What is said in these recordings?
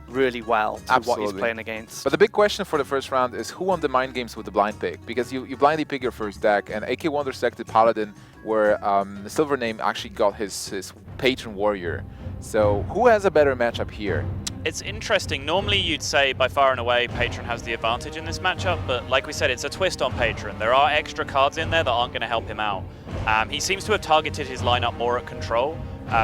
really well to what he's playing against. But the big question for the first round is who won the mind games with the blind pick? Because you blindly pick your first deck, and AKAwonder selected Paladin, where SilverName actually got his Patron Warrior. So who has a better matchup here? It's interesting. Normally you'd say by far and away Patron has the advantage in this matchup, but like we said, it's a twist on Patron. There are extra cards in there that aren't going to help him out. He seems to have targeted his lineup more at control,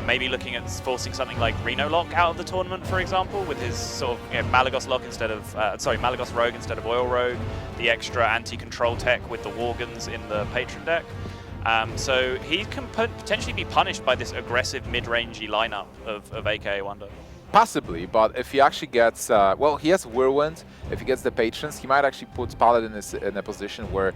maybe looking at forcing something like Reno Lock out of the tournament, for example, with his sort of Malagos Lock instead of, Malagos Rogue instead of Oil Rogue, the extra anti-control tech with the Worgens in the Patron deck. So he can potentially be punished by this aggressive mid-rangey lineup of AKAwonder. Possibly, but if he actually gets, well, he has Whirlwind. If he gets the Patrons, he might actually put Paladin in a position where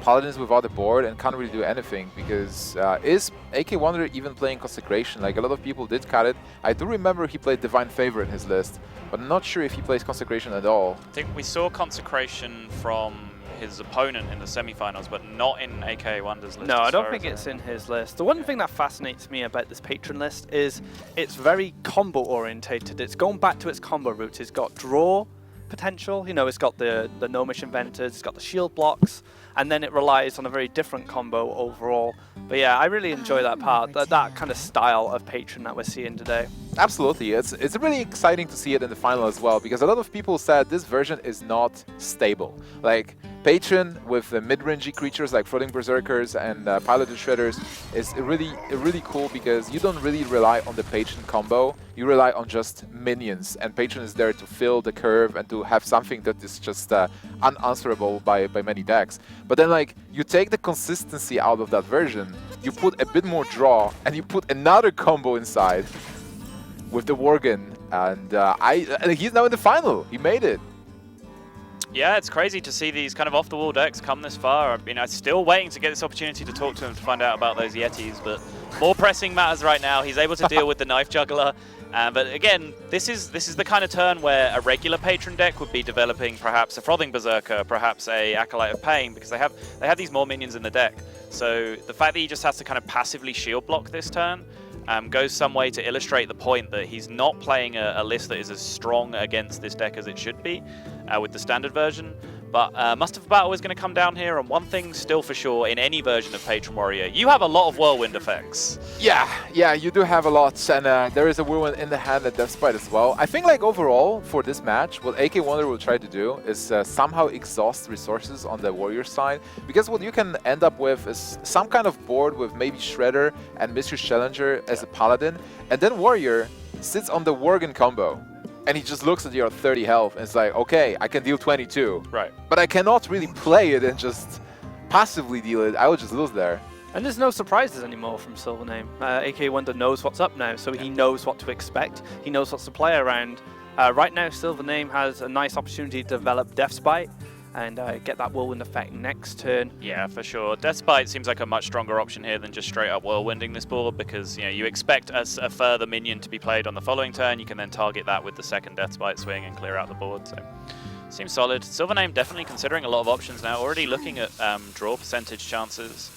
Paladin is without the board and can't really do anything, because is AKAwonder even playing Consecration? Like, a lot of people did cut it. I do remember he played Divine Favor in his list, but I'm not sure if he plays Consecration at all. I think we saw Consecration from his opponent in the semifinals, but not in AKAwonder's list. No, I don't think it's in his list. The one thing that fascinates me about this Patron list is it's very combo orientated. It's going back to its combo roots. It's got draw potential, you know, it's got the Gnomish Inventors, it's got the shield blocks, and then it relies on a very different combo overall. But yeah, I really enjoy that part, that kind of style of Patron that we're seeing today. Absolutely, it's really exciting to see it in the final as well, because a lot of people said this version is not stable. Like, Patron with the mid-rangey creatures like Floating Berserkers and Piloted Shredders is really cool, because you don't really rely on the Patron combo, you rely on just minions, and Patron is there to fill the curve and to have something that is just unanswerable by many decks. But then, like, you take the consistency out of that version, you put a bit more draw, and you put another combo inside with the Worgen, and he's now in the final. He made it. Yeah, it's crazy to see these kind of off-the-wall decks come this far. I mean, I'm still waiting to get this opportunity to talk to him to find out about those Yetis, but more pressing matters right now. He's able to deal with the Knife Juggler. But again, this is the kind of turn where a regular Patron deck would be developing perhaps a Frothing Berserker, perhaps a Acolyte of Pain, because they have these more minions in the deck. So the fact that he just has to kind of passively shield block this turn goes some way to illustrate the point that he's not playing a list that is as strong against this deck as it should be with the standard version. But Must of Battle is going to come down here, and one thing still for sure in any version of Patron Warrior, you have a lot of Whirlwind effects. Yeah, you do have a lot, and there is a Whirlwind in the hand at Deathspite as well. I think, like, overall for this match, what AKAwonder will try to do is somehow exhaust resources on the Warrior side, because what you can end up with is some kind of board with maybe Shredder and Mistress Challenger as a Paladin, and then Warrior sits on the Worgen combo. And he just looks at your 30 health and it's like, okay, I can deal 22. Right. But I cannot really play it and just passively deal it. I will just lose there. And there's no surprises anymore from SilverName. AKAwonder knows what's up now, so he knows what to expect. He knows what's to play around. Right now, SilverName has a nice opportunity to develop Deathspite and get that Whirlwind effect next turn. Yeah, for sure. Deathspite seems like a much stronger option here than just straight up Whirlwinding this board, because you expect a further minion to be played on the following turn. You can then target that with the second Deathspite swing and clear out the board. So seems solid. SilverName definitely considering a lot of options now, already looking at draw percentage chances.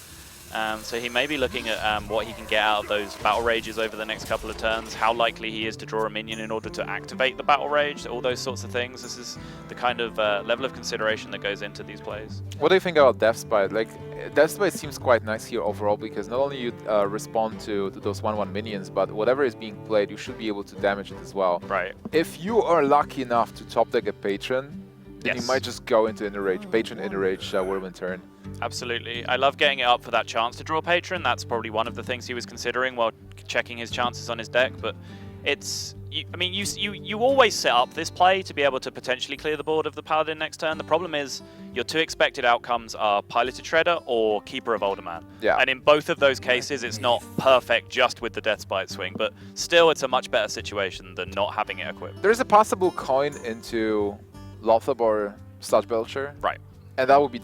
So he may be looking at what he can get out of those Battle Rages over the next couple of turns, how likely he is to draw a minion in order to activate the Battle Rage, all those sorts of things. This is the kind of level of consideration that goes into these plays. What do you think about Deathspite? Like, Deathspite seems quite nice here overall, because not only you respond to those 1/1 minions, but whatever is being played, you should be able to damage it as well. Right. If you are lucky enough to top deck a Patron, then Yes. you might just go into Inner Rage, Patron Inner Rage Whirlwind turn. Absolutely. I love getting it up for that chance to draw Patron. That's probably one of the things he was considering while checking his chances on his deck. But it's, I mean, you always set up this play to be able to potentially clear the board of the Paladin next turn. The problem is your two expected outcomes are Piloted Shredder or Keeper of Alderman. Yeah. And in both of those cases, it's not perfect just with the Deathspite swing, but still it's a much better situation than not having it equipped. There's a possible coin into Lothab or Sludge Belcher. Right. And that would be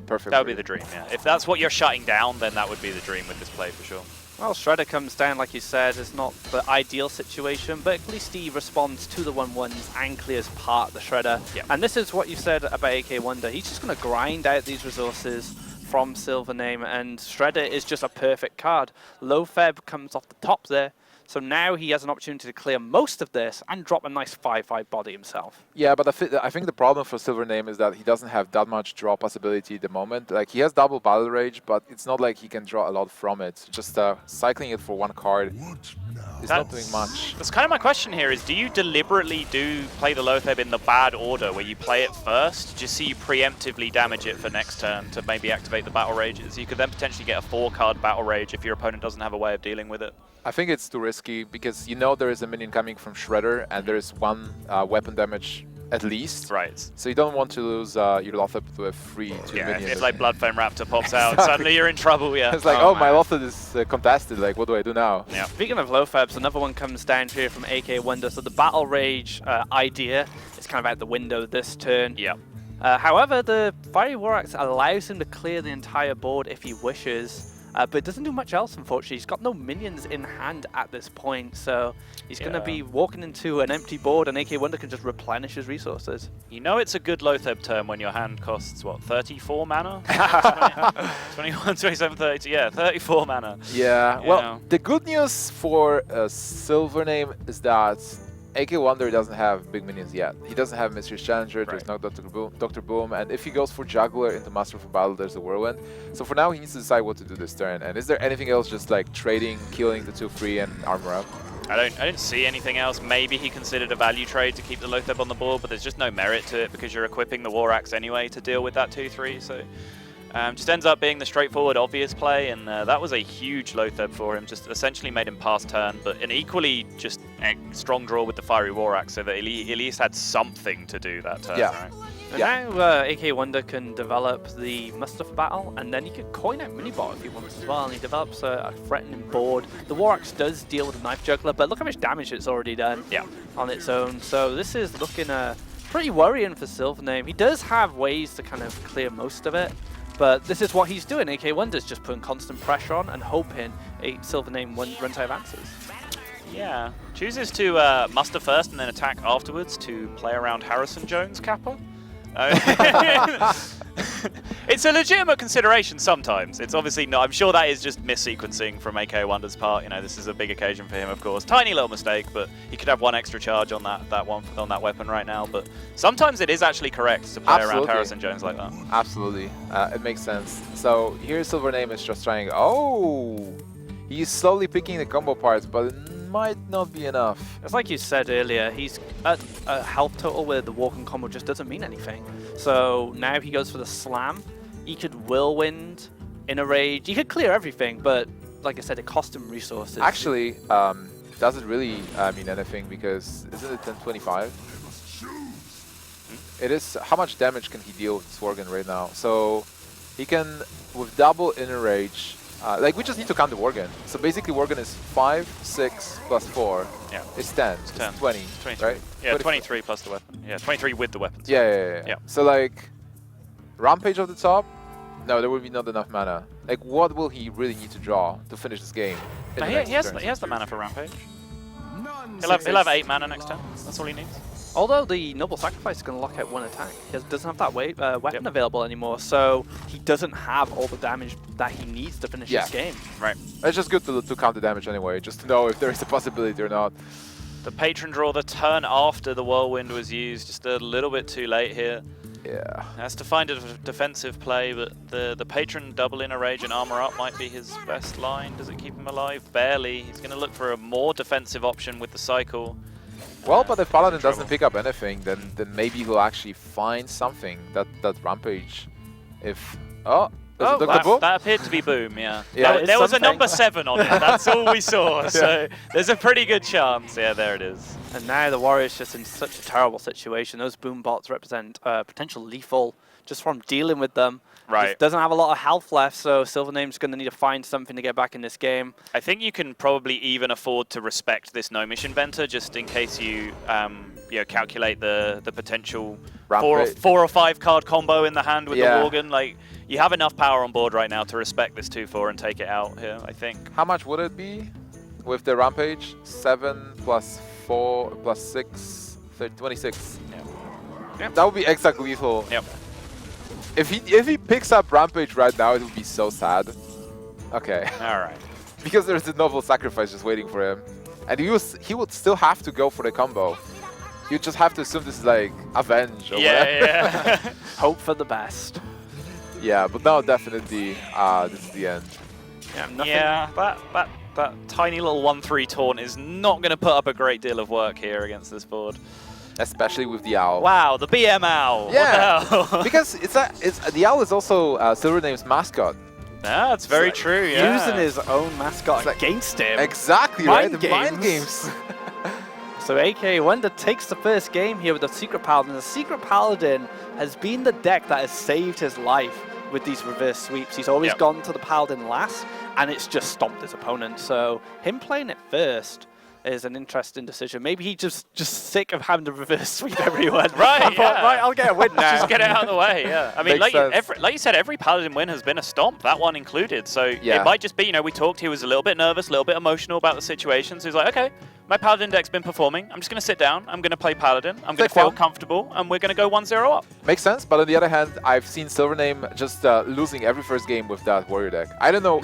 perfect. That would be the dream, yeah. If that's what you're shutting down, then that would be the dream with this play for sure. Well, Shredder comes down, like you said. It's not the ideal situation, but at least he responds to the 1/1s and clears part of the Shredder. Yep. And this is what you said about AKAwonder. He's just going to grind out these resources from SilverName, and Shredder is just a perfect card. Low Feb comes off the top there, So now he has an opportunity to clear most of this and drop a nice 5/5 body himself. Yeah, but I think the problem for SilverName is that he doesn't have that much draw possibility at the moment. Like, he has double Battle Rage, but it's not like he can draw a lot from it. Just cycling it for one card is not doing much. That's kind of my question here is, do you deliberately play the Lotheb in the bad order, where you play it first, just so you preemptively damage it for next turn to maybe activate the Battle Rages? You could then potentially get a 4-card Battle Rage if your opponent doesn't have a way of dealing with it. I think it's too risky, because you know there is a minion coming from Shredder, and there is one weapon damage at least. Right. So you don't want to lose your Lotheb to a free 2 minions. If like Bloodflame Raptor pops out, Exactly. suddenly you're in trouble, yeah. It's like, oh my Lotheb is contested, like, what do I do now? Yeah. Speaking of Lothebs, another one comes down here from AKAwonder. So the Battle Rage idea is kind of out the window this turn. Yeah. However, the Fiery War Axe allows him to clear the entire board if he wishes. But it doesn't do much else, unfortunately. He's got no minions in hand at this point, so he's going to be walking into an empty board, and AKAwonder can just replenish his resources. You know it's a good Lotheb turn when your hand costs, what, 34 mana? 21, 27, 30, yeah, 34 mana. Yeah, well, the good news for SilverName is that AKAwonder doesn't have big minions yet. He doesn't have Mysterious Challenger, there's no Dr. Boom, and if he goes for Juggler into Master of Battle, there's a Whirlwind. So for now, he needs to decide what to do this turn. And is there anything else, just like trading, killing the 2/3 and armor up? I don't see anything else. Maybe he considered a value trade to keep the Lotheb on the board, but there's just no merit to it because you're equipping the War Axe anyway to deal with that 2/3. So just ends up being the straightforward, obvious play, and that was a huge Lotheb for him. Just essentially made him pass turn, but an equally just strong draw with the Fiery War Axe, so that he at least had something to do that turn. Yeah. Right? And now AKAwonder can develop the Muster for Battle, and then he can coin out Minibot if he wants as well, and he develops a threatening board. The War Axe does deal with the Knife Juggler, but look how much damage it's already done on its own. So this is looking pretty worrying for SilverName. He does have ways to kind of clear most of it, but this is what he's doing. AKAwonder's just putting constant pressure on and hoping SilverName runs out of answers. Yeah. Chooses to muster first and then attack afterwards to play around Harrison Jones Kappa. It's a legitimate consideration sometimes. It's obviously not. I'm sure that is just missequencing from AKAwonder's part. You know, this is a big occasion for him, of course. Tiny little mistake, but he could have one extra charge on that weapon right now. But sometimes it is actually correct to play around Harrison Jones like that. Absolutely, it makes sense. So here SilverName is just trying. Oh, he's slowly picking the combo parts, but it might not be enough. It's like you said earlier, he's at a health total where the walking combo just doesn't mean anything. So now he goes for the slam. He could Whirlwind, Inner Rage. He could clear everything, but like I said, it cost him resources. Actually, does it really mean anything? Because isn't it 1025? It is. How much damage can he deal with Sworgan right now? So he can, with double Inner Rage, like, we just need to count the Worgen. So basically Worgen is 5, 6 plus 4. Yeah. It's 10. It's 10. 20, 23. right? Yeah, 23 plus the weapon. Yeah, 23 with the weapons. Yeah. So like, Rampage at the top? No, there will be not enough mana. Like, what will he really need to draw to finish this game? No, he has the mana for Rampage. He'll have 8 mana next turn. That's all he needs. Although the Noble Sacrifice is going to lock out one attack. He doesn't have that weapon available anymore, so he doesn't have all the damage that he needs to finish this game. Right. It's just good to count the damage anyway, just to know if there is a possibility or not. The Patron draw the turn after the Whirlwind was used, just a little bit too late here. Yeah. Has to find a defensive play, but the Patron double Inner Rage and Armor Up might be his best line. Does it keep him alive? Barely. He's going to look for a more defensive option with the cycle. Well, but if Paladin doesn't pick up anything, then maybe he'll actually find something that Rampage. If that appeared to be Boom, yeah. There was a number 7 on it. That's all we saw. So there's a pretty good chance. Yeah, there it is. And now the Warrior's just in such a terrible situation. Those Boom bots represent potential lethal just from dealing with them. Right. Just doesn't have a lot of health left, so SilverName's going to need to find something to get back in this game. I think you can probably even afford to respect this Gnomish Inventor, just in case you calculate the potential 4 or 5 card combo in the hand with the Worgen. Like, you have enough power on board right now to respect this 2/4 and take it out here, I think. How much would it be with the Rampage? 7 plus 4 plus 6, 26. Yeah. That would be exactly lethal. Yep. If he picks up Rampage right now, it would be so sad. Okay. All right. Because there's a Noble Sacrifice just waiting for him. And he would still have to go for the combo. You just have to assume this is like Avenge or whatever. Yeah. Hope for the best. Yeah, but now definitely this is the end. Yeah, nothing. Yeah, that tiny little 1-3 taunt is not going to put up a great deal of work here against this board. Especially with the owl. Wow, the BM owl. Yeah, What the hell? because the owl is also SilverName's mascot. Yeah, that's very like true. Yeah. Using his own mascot like- against him. Exactly, Mind right? The mind games. So AKAwonder takes the first game here with the Secret Paladin. The Secret Paladin has been the deck that has saved his life with these reverse sweeps. He's always gone to the Paladin last, and it's just stomped his opponent. So him playing it first is an interesting decision. Maybe he just sick of having to reverse sweep everyone. Right, I thought, right, I'll get a win now. Just get it out of the way, yeah. I mean, Makes sense. like you said, every Paladin win has been a stomp, that one included. So Yeah. it might just be, you know, we talked, he was a little bit nervous, a little bit emotional about the situation. So he's like, okay, my Paladin deck's been performing. I'm just going to sit down. I'm going to play Paladin. I'm going to feel fun. comfortable, and we're going to go 1-0 up. Makes sense, but on the other hand, I've seen SilverName just losing every first game with that warrior deck. I don't know,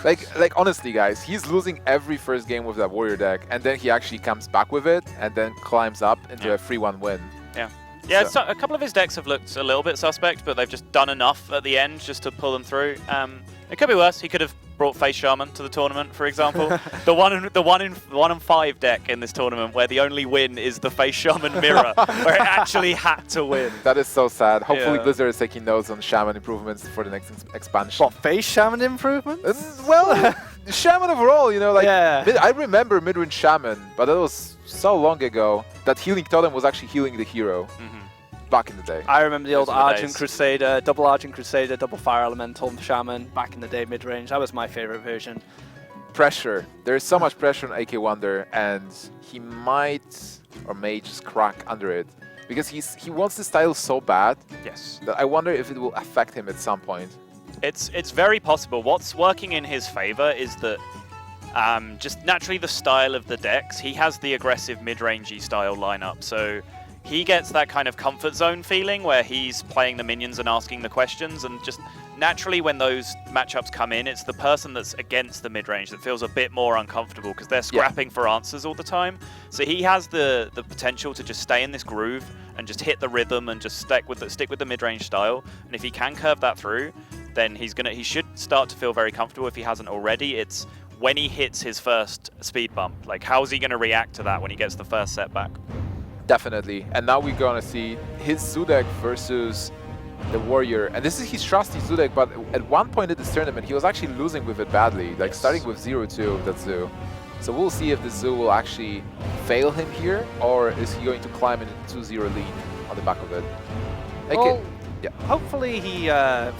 like honestly, guys, he's losing every first game with that warrior deck, and then he actually comes back with it, and then climbs up into a 3-1 win. Yeah. Yeah, So- so a couple of his decks have looked a little bit suspect, but they've just done enough at the end just to pull them through. It could be worse. He could have brought Face Shaman to the tournament, for example. the one in 5 deck in this tournament where the only win is the Face Shaman mirror, where it actually had to win. That is so sad. Hopefully Yeah. Blizzard is taking notes on Shaman improvements for the next expansion. What, face shaman improvements? Well, Shaman overall, you know, like Yeah. I remember mid-range Shaman, but that was so long ago that healing totem was actually healing the hero back in the day. I remember the old Those were the Argent days. Crusader, double Argent Crusader, double Fire Elemental Shaman back in the day mid-range. That was my favorite version. Pressure. There is so much pressure on AKAwonder, and he might or may just crack under it because he wants this title so bad Yes. that I wonder if it will affect him at some point. It's very possible. What's working in his favor is that just naturally the style of the decks, he has the aggressive mid-rangey style lineup. So he gets that kind of comfort zone feeling where he's playing the minions and asking the questions, and just naturally when those matchups come in, it's the person that's against the mid-range that feels a bit more uncomfortable because they're scrapping for answers all the time. So he has the potential to just stay in this groove and just hit the rhythm and just stick with the mid-range style. And if he can curve that through, then he should start to feel very comfortable if he hasn't already. It's when he hits his first speed bump, like how's he going to react to that when he gets the first setback? Definitely. And now we're gonna see his Zoo deck versus the Warrior. And this is his trusty Zoo deck, but at one point in this tournament, he was actually losing with it badly, like starting with 0-2 with that Zoo. So we'll see if the Zoo will actually fail him here, or is he going to climb into 2-0 lead on the back of it. Well, yeah. hopefully he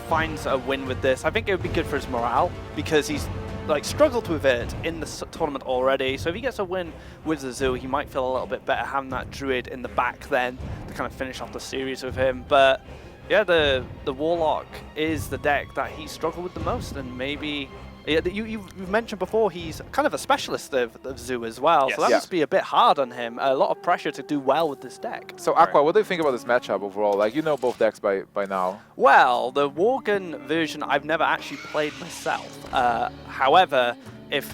finds a win with this. I think it would be good for his morale because he's struggled with it in the tournament already. So if he gets a win with the Zoo, he might feel a little bit better having that Druid in the back then to kind of finish off the series with him. But yeah, the Warlock is the deck that he struggled with the most, and maybe you've mentioned before he's kind of a specialist of Zoo as well. Yes. So that must be a bit hard on him. A lot of pressure to do well with this deck. So Aqua, what do you think about this matchup overall? Like, you know both decks by now. Well, the Worgen version I've never actually played myself. However,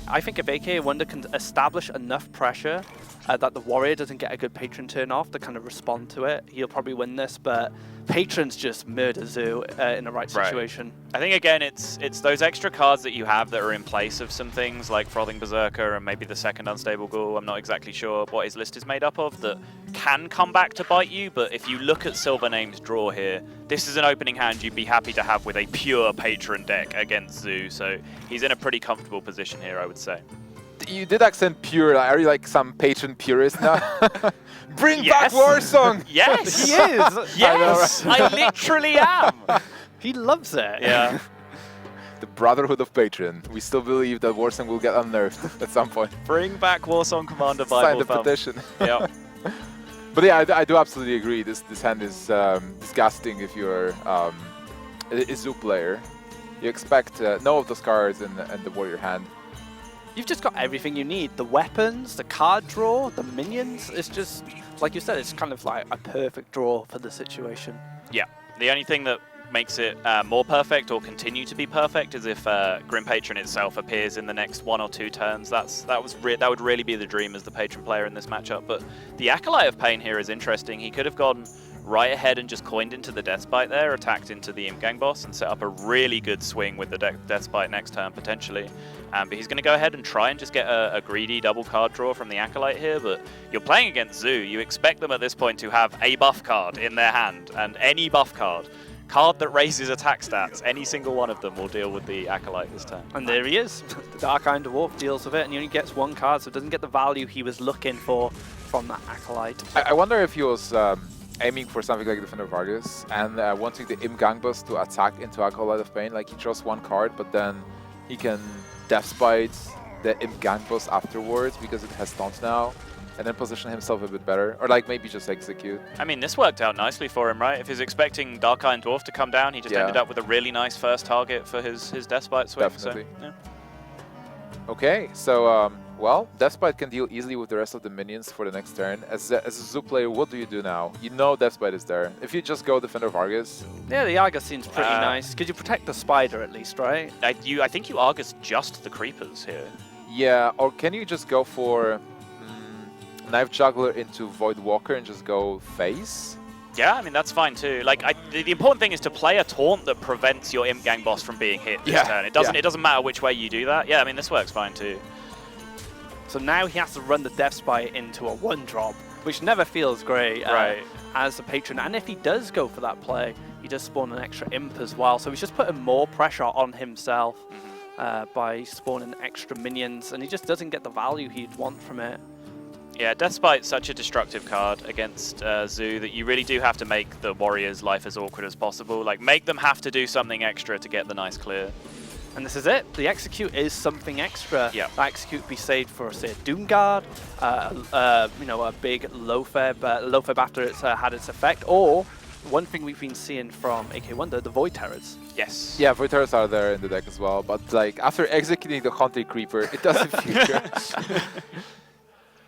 I think if AKAwonder can establish enough pressure that the Warrior doesn't get a good Patron turn off to kind of respond to it, he'll probably win this. But Patrons just murder Zoo in the right situation. I think again, it's those extra cards that you have that are in place of some things like Frothing Berserker and maybe the second Unstable Ghoul. I'm not exactly sure what his list is made up of that can come back to bite you. But if you look at SilverName's draw here, this is an opening hand you'd be happy to have with a pure Patron deck against Zoo. So he's in a pretty comfortable position here, I would say. You did accent pure. Are you like some patron purist now? Bring back Yes. Warsong! Yes, He is! yes, I literally am. He loves it. Yeah. The Brotherhood of Patron. We still believe that Warsong will get unnerved at some point. Bring back Warsong Commander Sign Bible the Thumb. petition. Yeah. But yeah, I do absolutely agree. This hand is disgusting if you're a Zoo player. You expect no of those cards in the Warrior hand. You've just got everything you need. The weapons, the card draw, the minions. It's just, like you said, it's kind of like a perfect draw for the situation. Yeah. The only thing that makes it more perfect or continue to be perfect is if Grim Patron itself appears in the next 1 or 2 turns. That would really be the dream as the Patron player in this matchup. But the Acolyte of Pain here is interesting. He could have gone right ahead and just coined into the Deathbite there, attacked into the Imp Gang boss, and set up a really good swing with the Deathbite next turn, potentially. But he's going to go ahead and try and just get a greedy double card draw from the Acolyte here, but you're playing against Zoo. You expect them at this point to have a buff card in their hand, and any buff card that raises attack stats, any single one of them will deal with the Acolyte this turn. And there he is. The Dark Iron Dwarf deals with it, and he only gets 1 card, so it doesn't get the value he was looking for from that Acolyte. I wonder if he was aiming for something like Defender Vargas and wanting the Imp Gang boss to attack into Acolyte of Pain. Like he draws 1 card, but then he can Deathbite the Imp Gang boss afterwards because it has taunt now, and then position himself a bit better, or like maybe just execute. I mean, this worked out nicely for him, right? If he's expecting Dark Iron Dwarf to come down, he just ended up with a really nice first target for his Deathbite swing. Definitely. So, yeah. Okay, so well, Deathbite can deal easily with the rest of the minions for the next turn. As a Zoo player, what do you do now? You know Deathbite is there. If you just go Defender Vargas... Yeah, the Argus seems pretty nice, because you protect the spider at least, right? I think you Argus just the creepers here. Yeah, or can you just go for Knife Juggler into Void Walker and just go face? Yeah, I mean, that's fine too. Like, the important thing is to play a taunt that prevents your Imp Gang boss from being hit this turn. It doesn't matter which way you do that. Yeah, I mean, this works fine too. So now he has to run the Deathbite into a 1-drop, which never feels great as a Patron. And if he does go for that play, he does spawn an extra Imp as well. So he's just putting more pressure on himself by spawning extra minions, and he just doesn't get the value he'd want from it. Yeah, Deathbite's such a destructive card against Zoo that you really do have to make the Warriors' life as awkward as possible. Like, make them have to do something extra to get the nice clear. And this is it. The Execute is something extra. Yeah. That Execute be saved for, say, a Doomguard, you know, a big low-feb after it's had its effect, or one thing we've been seeing from AKAwonder, the Void Terrors. Yes. Yeah, Void Terrors are there in the deck as well, but like after executing the Haunted Creeper, it doesn't feature.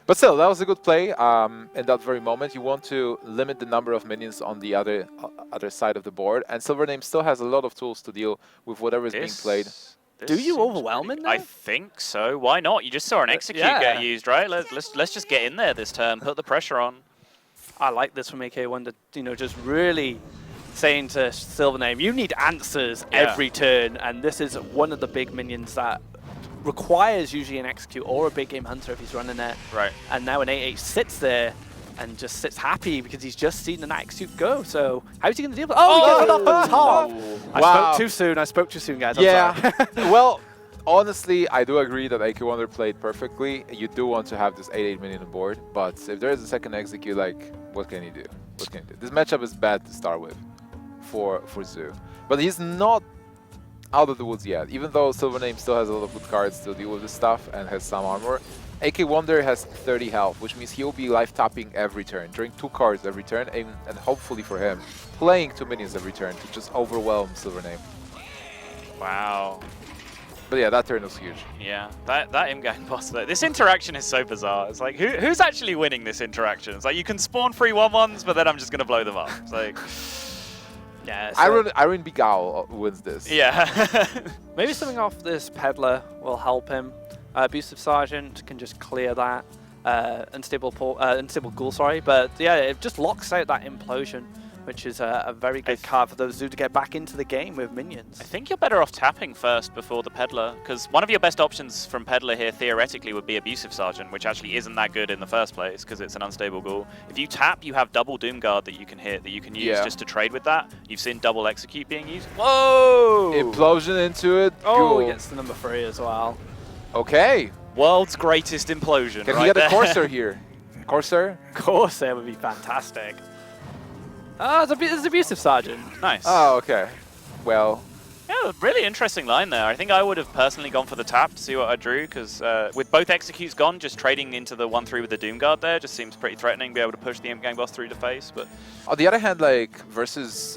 But still, that was a good play. In that very moment, you want to limit the number of minions on the other side of the board, and SilverName still has a lot of tools to deal with whatever is being played. Do you overwhelm it now? I think so. Why not? You just saw an Execute get used, right? Let's just get in there this turn, put the pressure on. I like this from AKAwonder, you know, just really saying to SilverName, you need answers every turn, and this is one of the big minions that requires usually an Execute or a big game hunter if he's running it. Right. And now an 8-8 sits there and just sits happy because he's just seen an Execute go. So how's he going to deal with it? Oh, he gets it off the top! I spoke too soon. I spoke too soon, guys. I'm sorry. Well, honestly, I do agree that AKAwonder played perfectly. You do want to have this 8-8 minion on board, but if there is a second Execute, like, what can he do? What can he do? This matchup is bad to start with for Zoo. But he's not out of the woods yet. Even though SilverName still has a lot of good cards to deal with this stuff and has some armor, AKAwonder has 30 health, which means he'll be life tapping every turn, drawing 2 cards every turn, and hopefully for him, playing 2 minions every turn to just overwhelm SilverName. Wow. But yeah, that turn was huge. Yeah, that Imp Gang boss though. This interaction is so bizarre. It's like, who's actually winning this interaction? It's like, you can spawn free 1/1s, but then I'm just going to blow them up. It's like... Yeah, so Iron Begal wins this. Yeah. maybe something off this Peddler will help him. Abusive Sergeant can just clear that. Unstable Ghoul, sorry. But yeah, it just locks out that Implosion, which is a very good card for those Zoo to get back into the game with minions. I think you're better off tapping first before the Peddler, because one of your best options from Peddler here theoretically would be Abusive Sergeant, which actually isn't that good in the first place because it's an unstable Ghoul. If you tap, you have double Doomguard that you can hit, that you can use just to trade with that. You've seen double Execute being used. Whoa! Implosion into it. Oh, he gets the number 3 as well. Okay. World's greatest implosion. Can we get a Corsair here? Corsair? Corsair would be fantastic. Oh, it's Abusive Sergeant. Nice. Oh, okay. Well... Yeah, really interesting line there. I think I would have personally gone for the tap to see what I drew, because with both Executes gone, just trading into the 1/3 with the Doomguard there just seems pretty threatening, be able to push the Imp Gang boss through the face. But on the other hand, like, versus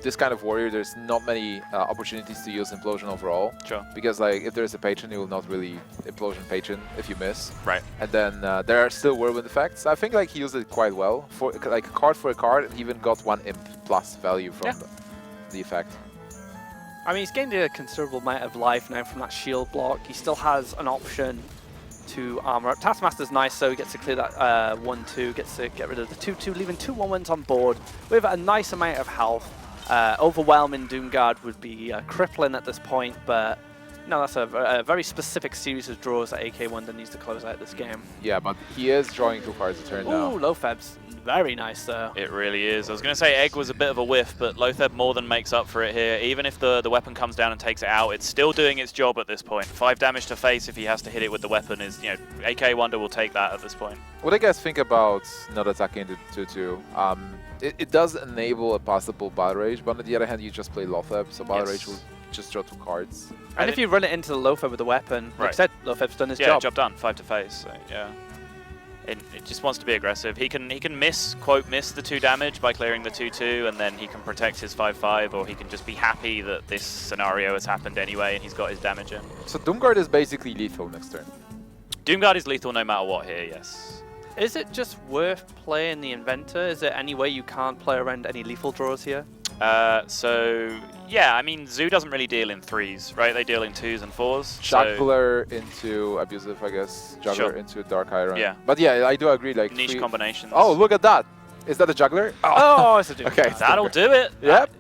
this kind of warrior, there's not many opportunities to use Implosion overall. Sure. Because, like, if there's a patron, you will not really Implosion patron if you miss. Right. And then there are still whirlwind effects. I think, like, he used it quite well. For like, a card for a card, and even got 1 Imp plus value from them. the effect. I mean, he's gained a considerable amount of life now from that shield block. He still has an option to armor up. Taskmaster's nice, so he gets to clear that 1-2, gets to get rid of the 2-2, leaving 2 1-1s on board with a nice amount of health. Overwhelming Doomguard would be crippling at this point, but no, that's a very specific series of draws that AKAwonder needs to close out this game. Yeah, but he is drawing 2 cards a turn now. Ooh, Lotheb's very nice though. It really is. I was going to say Egg was a bit of a whiff, but Lotheb more than makes up for it here. Even if the weapon comes down and takes it out, it's still doing its job at this point. 5 damage to face if he has to hit it with the weapon is, AKAwonder will take that at this point. What do you guys think about not attacking the 2-2? It does enable a possible Battle Rage, but on the other hand, you just play Lotheb, so Battle Rage will just draw 2 cards. And if you run it into the Lotheb with the weapon, like I said, Lotheb's done his job. Yeah, job done. 5 to face. So, yeah. It just wants to be aggressive. He can miss the 2 damage by clearing the 2-2, and then he can protect his 5-5, or he can just be happy that this scenario has happened anyway and he's got his damage in. So Doomguard is basically lethal next turn. Doomguard is lethal no matter what here, yes. Is it just worth playing the Inventor? Is there any way you can't play around any lethal draws here? So, yeah, I mean, Zoo doesn't really deal in 3s, right? They deal in 2s and 4s. Juggler into Abusive, I guess. Juggler into Dark Iron. Yeah. But yeah, I do agree. Like niche combinations. Oh, look at that. Is that a Juggler? Oh, it's a Doomguard. Okay. That'll do it. Yep.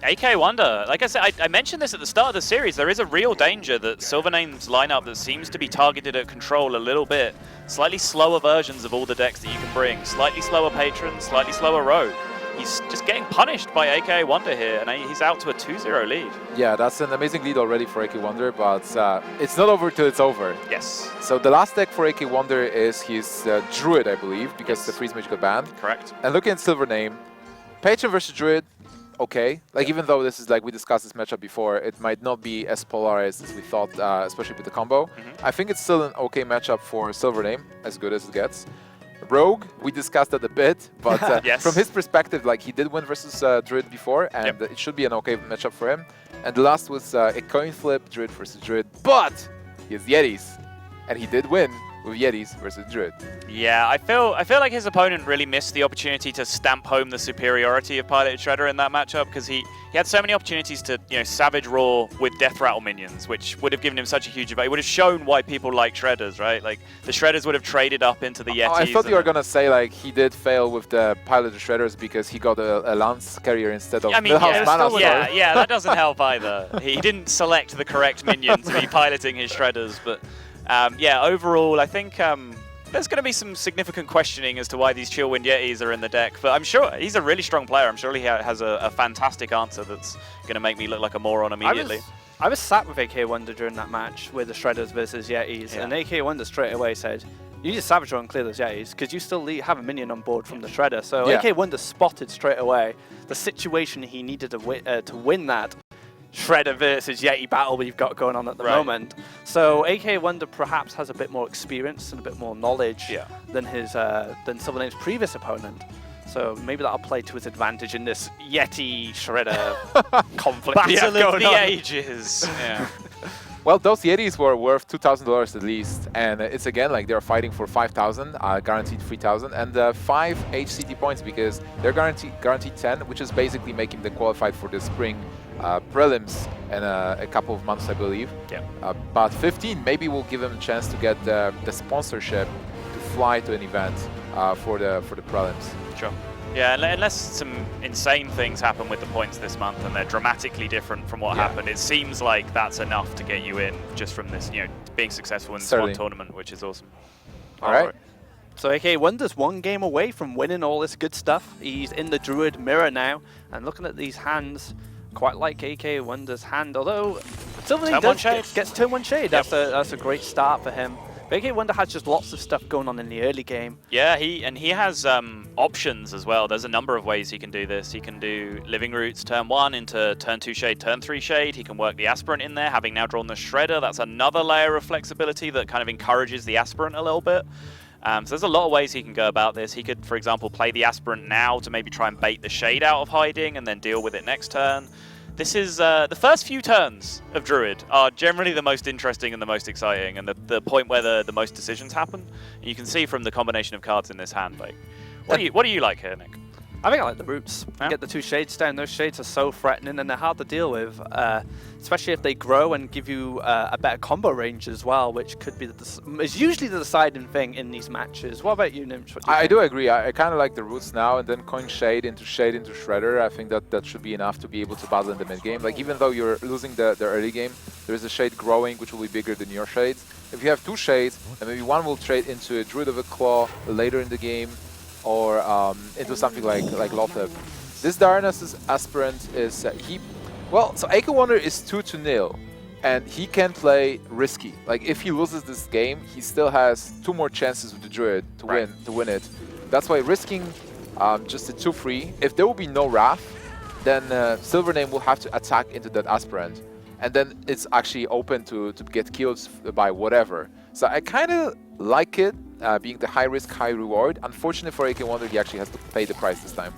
AKAwonder. Like I said, I mentioned this at the start of the series. There is a real danger that SilverName's lineup that seems to be targeted at control a little bit. Slightly slower versions of all the decks that you can bring. Slightly slower Patron, slightly slower Rogue. He's just getting punished by AKAwonder here, and he's out to a 2-0 lead. Yeah, that's an amazing lead already for AKAwonder, but it's not over till it's over. Yes. So the last deck for AKAwonder is his Druid, I believe, because the Freeze Mage got banned. Correct. And looking at SilverName, Patron versus Druid, okay. Like, even though this is, like, we discussed this matchup before, it might not be as polarized as we thought, especially with the combo. I think it's still an okay matchup for SilverName, as good as it gets. Rogue, we discussed that a bit, but from his perspective, like, he did win versus Druid before, and it should be an okay matchup for him. And the last was a coin flip, Druid versus Druid, but he has Yetis, and he did win with Yetis versus Druid. Yeah, I feel like his opponent really missed the opportunity to stamp home the superiority of Piloted Shredder in that matchup, because he had so many opportunities to Savage Roar with Death Rattle minions, which would have given him such a huge advantage. It would have shown why people like Shredders, right? Like, the Shredders would have traded up into the Yetis. I thought you were going to say, like, he did fail with the Piloted Shredders because he got a Lance Carrier instead of Millhouse Mana. Yeah, that doesn't help either. He didn't select the correct minion to be piloting his Shredders, but yeah, overall, I think there's going to be some significant questioning as to why these Chillwind Yetis are in the deck, but I'm sure he's a really strong player. I'm sure he has a fantastic answer that's going to make me look like a moron immediately. I was sat with AKAwonder during that match with the Shredders versus Yetis, and AKAwonder straight away said, you need to Savage Roar and clear those Yetis, because you still have a minion on board from the Shredder. So AKAwonder spotted straight away the situation he needed to win that Shredder versus Yeti battle we've got going on at the moment. So AKAwonder perhaps has a bit more experience and a bit more knowledge than SilverName's previous opponent. So maybe that'll play to his advantage in this Yeti Shredder conflict. Battle of the ages. Yeah. Well, those Yetis were worth $2,000 at least, and it's again like they're fighting for 5,000, guaranteed 3,000, and 5 HCT points because they're guaranteed 10, which is basically making them qualified for the spring prelims in a couple of months, I believe. But 15 maybe will give them a chance to get the sponsorship to fly to an event for the prelims. Sure. Yeah, unless some insane things happen with the points this month and they're dramatically different from what happened, it seems like that's enough to get you in just from this, being successful in this one tournament, which is awesome. All right. So AKAwonder's 1 game away from winning all this good stuff. He's in the Druid mirror now, and looking at these hands, quite like AKAwonder's hand, although SilverName gets turn 1 shade. That's a great start for him. But AKAwonder has just lots of stuff going on in the early game. Yeah, he has options as well. There's a number of ways he can do this. He can do Living Roots turn 1 into turn 2 shade, turn 3 shade. He can work the Aspirant in there, having now drawn the Shredder. That's another layer of flexibility that kind of encourages the Aspirant a little bit. So there's a lot of ways he can go about this. He could, for example, play the Aspirant now to maybe try and bait the Shade out of hiding and then deal with it next turn. This is the first few turns of Druid are generally the most interesting and the most exciting, and the point where the most decisions happen. And you can see from the combination of cards in this hand. Like, what do you like here, Nick? I think I like the roots. Yeah. Get the 2 shades down. Those shades are so threatening and they're hard to deal with, especially if they grow and give you a better combo range as well, which could be is usually the deciding thing in these matches. What about you, Nimsh? I do agree. I kind of like the roots now, and then coin shade into Shredder. I think that should be enough to be able to battle in the mid game. Like, even though you're losing the early game, there is a shade growing which will be bigger than your shades. If you have 2 shades, and maybe one will trade into a Druid of a Claw later in the game, or into something like Lothep. This Darnas's Aspirant is so AKAwonder is 2-0, and he can play risky. Like, if he loses this game, he still has 2 more chances with the Druid to win it. That's why risking just a 2-free. If there will be no Wrath, then SilverName will have to attack into that Aspirant, and then it's actually open to get killed by whatever. So I kind of like it. Being the high risk, high reward. Unfortunately for AKAwonder, he actually has to pay the price this time.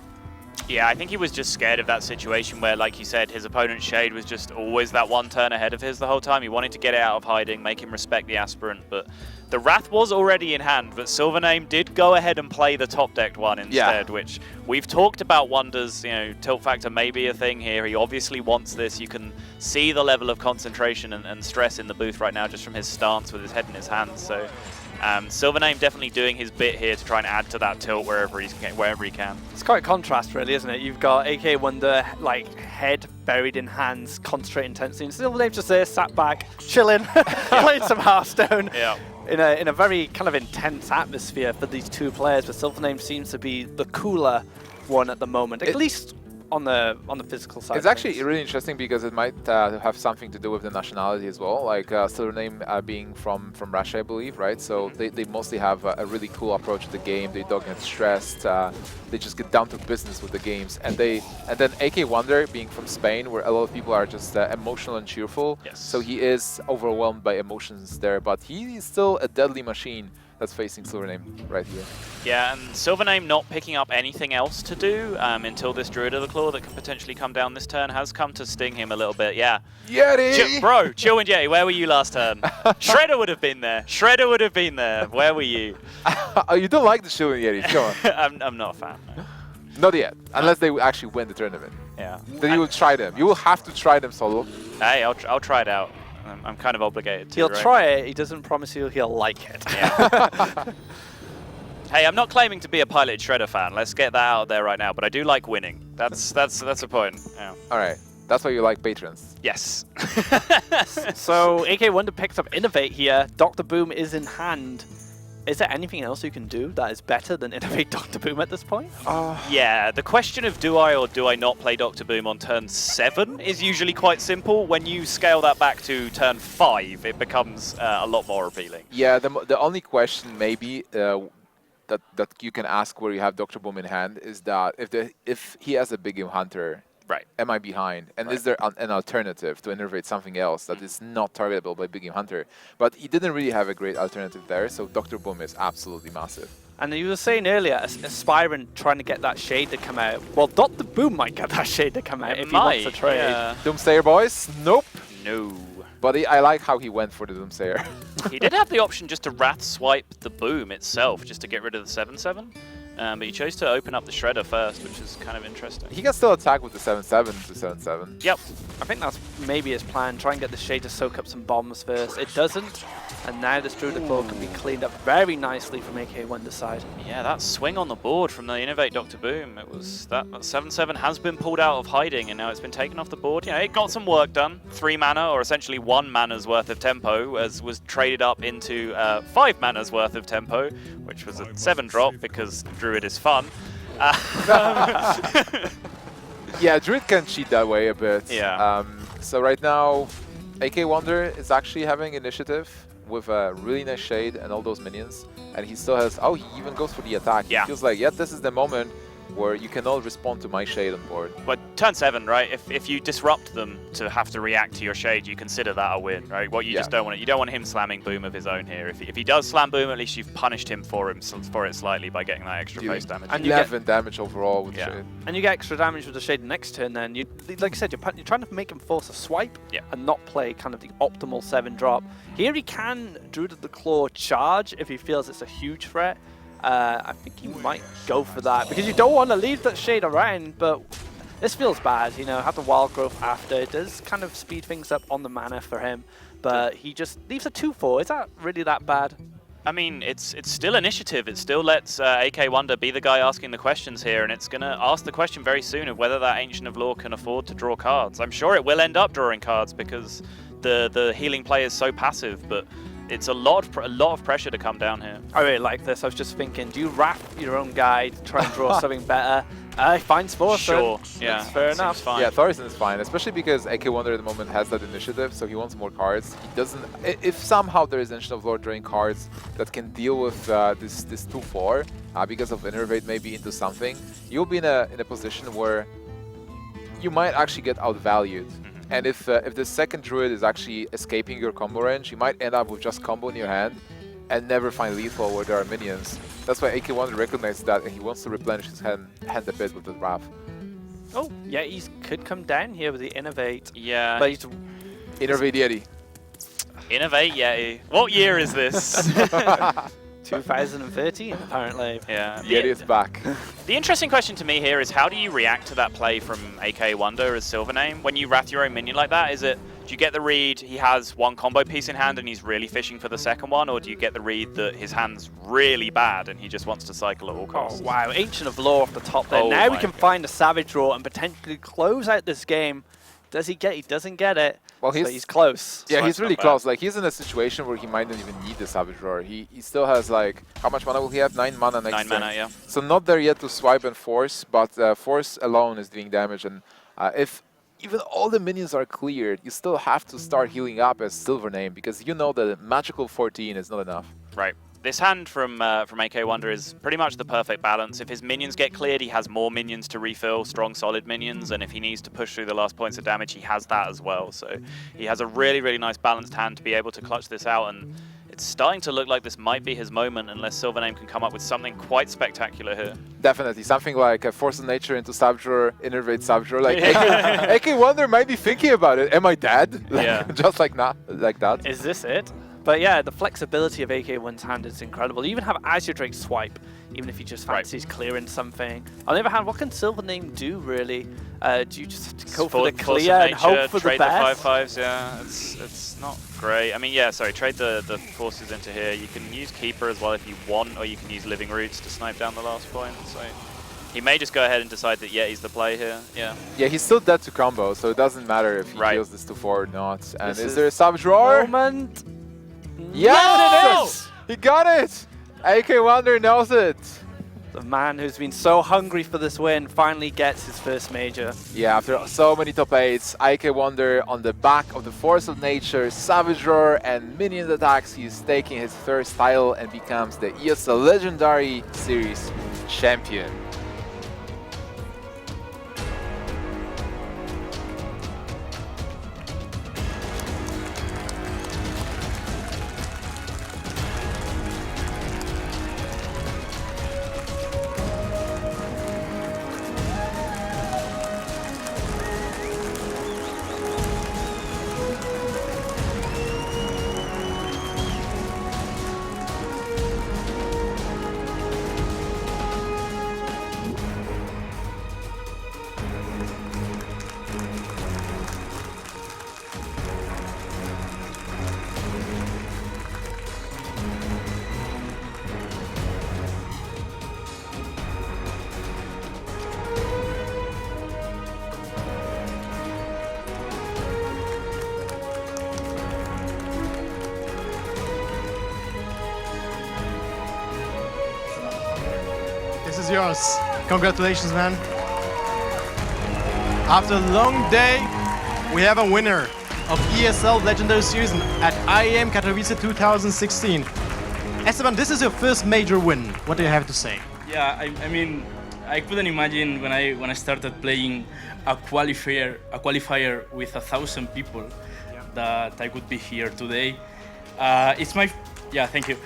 Yeah, I think he was just scared of that situation where, like you said, his opponent's shade was just always that 1 turn ahead of his the whole time. He wanted to get it out of hiding, make him respect the Aspirant, but the Wrath was already in hand, but SilverName did go ahead and play the top-decked one instead, which we've talked about Wonder's, tilt factor may be a thing here. He obviously wants this. You can see the level of concentration and stress in the booth right now just from his stance with his head in his hands, so... SilverName definitely doing his bit here to try and add to that tilt wherever he can. It's quite a contrast, really, isn't it? You've got AKAwonder, like, head buried in hands, concentrate intensely, and SilverName's just there, sat back, chilling, playing some Hearthstone. Yeah. In a very kind of intense atmosphere for these 2 players, but SilverName seems to be the cooler one at the moment, at least on the physical side. It's actually really interesting because it might have something to do with the nationality as well. Like SilverName being from Russia, I believe, right? So they mostly have a really cool approach to the game. They don't get stressed. They just get down to business with the games. And then AKAwonder being from Spain, where a lot of people are just emotional and cheerful. Yes. So he is overwhelmed by emotions there, but he is still a deadly machine that's facing SilverName right here. Yeah, and SilverName not picking up anything else to do until this Druid of the Claw that could potentially come down this turn has come to sting him a little bit, yeah. Yeti! Bro, Chill and Yeti, where were you last turn? Shredder would have been there. Shredder would have been there. Where were you? Oh, you don't like the Chill and Yeti, come on. I'm not a fan, no. Not yet, unless they actually win the tournament. Yeah. Then you will try them. You will have to try them solo. Hey, I'll try it out. I'm kind of obligated to. He'll right? try it. He doesn't promise you he'll like it. Yeah. Hey, I'm not claiming to be a Pilot Shredder fan. Let's get that out there right now. But I do like winning. That's a point. Yeah. All right. That's why you like patrons. Yes. So AKAwonder picks up Innovate here. Dr. Boom is in hand. Is there anything else you can do that is better than Innovate Dr. Boom at this point? Yeah, the question of do I or do I not play Dr. Boom on turn 7 is usually quite simple. When you scale that back to turn 5, it becomes a lot more appealing. Yeah, the only question maybe that you can ask where you have Dr. Boom in hand is that if he has a Big Game Hunter, right? Am I behind? And is there an alternative to innovate something else that is not targetable by Big Game Hunter? But he didn't really have a great alternative there, so Dr. Boom is absolutely massive. And you were saying earlier, Aspirant trying to get that shade to come out. Well, Dr. Boom might get that shade to come out if he wants to trade. Yeah. Doomsayer boys? Nope. No. But I like how he went for the Doomsayer. He did have the option just to Wrath swipe the Boom itself, just to get rid of the 7/7. But he chose to open up the Shredder first, which is kind of interesting. He can still attack with the 7/7 to 7/7. Yep. I think that's maybe his plan. Try and get the shade to soak up some bombs first. It doesn't. And now this Druid Claw can be cleaned up very nicely from AKAwonder's side. Yeah, that swing on the board from the Innovate Dr. Boom. It was that 7/7 has been pulled out of hiding and now it's been taken off the board. You know, it got some work done. 3 mana, or essentially 1 mana's worth of tempo, as was traded up into 5 mana's worth of tempo, which was a 7 drop because Druid is fun. Yeah, Druid can cheat that way a bit. Yeah. So right now, AKAwonder is actually having initiative with a really nice shade and all those minions, and he still has. Oh, he even goes for the attack. Yeah. He feels like, yeah, this is the moment where you can all respond to my shade on board. But turn 7, right? If you disrupt them to have to react to your shade, you consider that a win, right? What you just don't want. You don't want him slamming Boom of his own here. If he does slam Boom, at least you've punished him for it slightly by getting that extra face damage. And 11 damage overall with shade. And you get extra damage with the shade next turn. Then you, like I said, you're trying to make him force a swipe and not play kind of the optimal 7 drop. Here he can Druid of the Claw charge if he feels it's a huge threat. I think he might go for that because you don't want to leave that shade around, but this feels bad, you know, have the wild growth after. It does kind of speed things up on the mana for him, but he just leaves a 2/4. Is that really that bad? I mean, it's still initiative. It still lets AKAwonder be the guy asking the questions here, and it's going to ask the question very soon of whether that Ancient of Lore can afford to draw cards. I'm sure it will end up drawing cards because the healing play is so passive, but it's a lot of pressure to come down here. I really like this. I was just thinking, do you wrap your own guy to try and draw something better? Fine Thorson. Sure, yeah, that's fair enough. Fine. Yeah, Thorson is fine, especially because AKAwonder at the moment has that initiative, so he wants more cards. He doesn't. If somehow there is Ancient of Lore drawing cards that can deal with this 2/4 because of Innervate maybe into something, you'll be in a position where you might actually get outvalued. And if the second druid is actually escaping your combo range, you might end up with just combo in your hand and never find lethal where there are minions. That's why AKAwonder recognizes that and he wants to replenish his hand a bit with the Wrath. Oh, yeah, he could come down here with the Innovate. Yeah. But he's Innervate Yeti. Innovate Yeti. What year is this? 2013, apparently. Yeah. Yeti is back. The interesting question to me here is how do you react to that play from AKAwonder as SilverName? When you wrath your own minion like that, do you get the read he has one combo piece in hand and he's really fishing for the second one, or do you get the read that his hand's really bad and he just wants to cycle at all costs? Oh, wow. Ancient of Lore off the top there. Oh Now we my can God. find a Savage Draw and potentially close out this game. Does he get it? He doesn't get it. Well, but he's close. Yeah, So he's that's really not bad. close. Like, he's in a situation where he might not even need the Savage Roar. He still has, like, how much mana will he have? 9 mana next 9 turn. mana, yeah. So not there yet to swipe and force, but force alone is doing damage. And if even all the minions are cleared, you still have to start healing up as SilverName because you know that magical 14 is not enough. Right. This hand from AKAwonder is pretty much the perfect balance. If his minions get cleared, he has more minions to refill, strong, solid minions, and if he needs to push through the last points of damage, he has that as well. So he has a really, really nice balanced hand to be able to clutch this out, and it's starting to look like this might be his moment unless SilverName can come up with something quite spectacular here. Definitely, something like a Force of Nature into Savage Roar, Innervate Savage Roar. Like, AKAwonder might be thinking about it. Am I dead? Yeah. Just like that. Is this it? But yeah, the flexibility of AKAwonder's hand is incredible. You even have Azure Drake swipe, even if he just fancies clearing something. On the other hand, what can SilverName do, really? Do you just have to go for the clear and hope for the trade best? the 5/5s, yeah. It's not great. I mean, yeah, sorry, trade the forces into here. You can use Keeper as well if you want, or you can use Living Roots to snipe down the last point. So he may just go ahead and decide that Yeti's the play here, yeah. Yeah, he's still dead to combo, so it doesn't matter if he Right. deals this 2/4 or not. And This is is there a Savage Roar? Moment. Yes! He got it! AKAwonder knows it! The man who's been so hungry for this win finally gets his first major. Yeah, after so many top 8s, AKAwonder on the back of the Force of Nature, Savage Roar and minion attacks, he's taking his first title and becomes the ESL Legendary Series champion. This is yours. Congratulations, man. After a long day, we have a winner of ESL Legendary Series at IEM Katowice 2016. Esteban, this is your first major win. What do you have to say? Yeah, I mean, I couldn't imagine when I started playing a qualifier with 1,000 people that I could be here today. Thank you.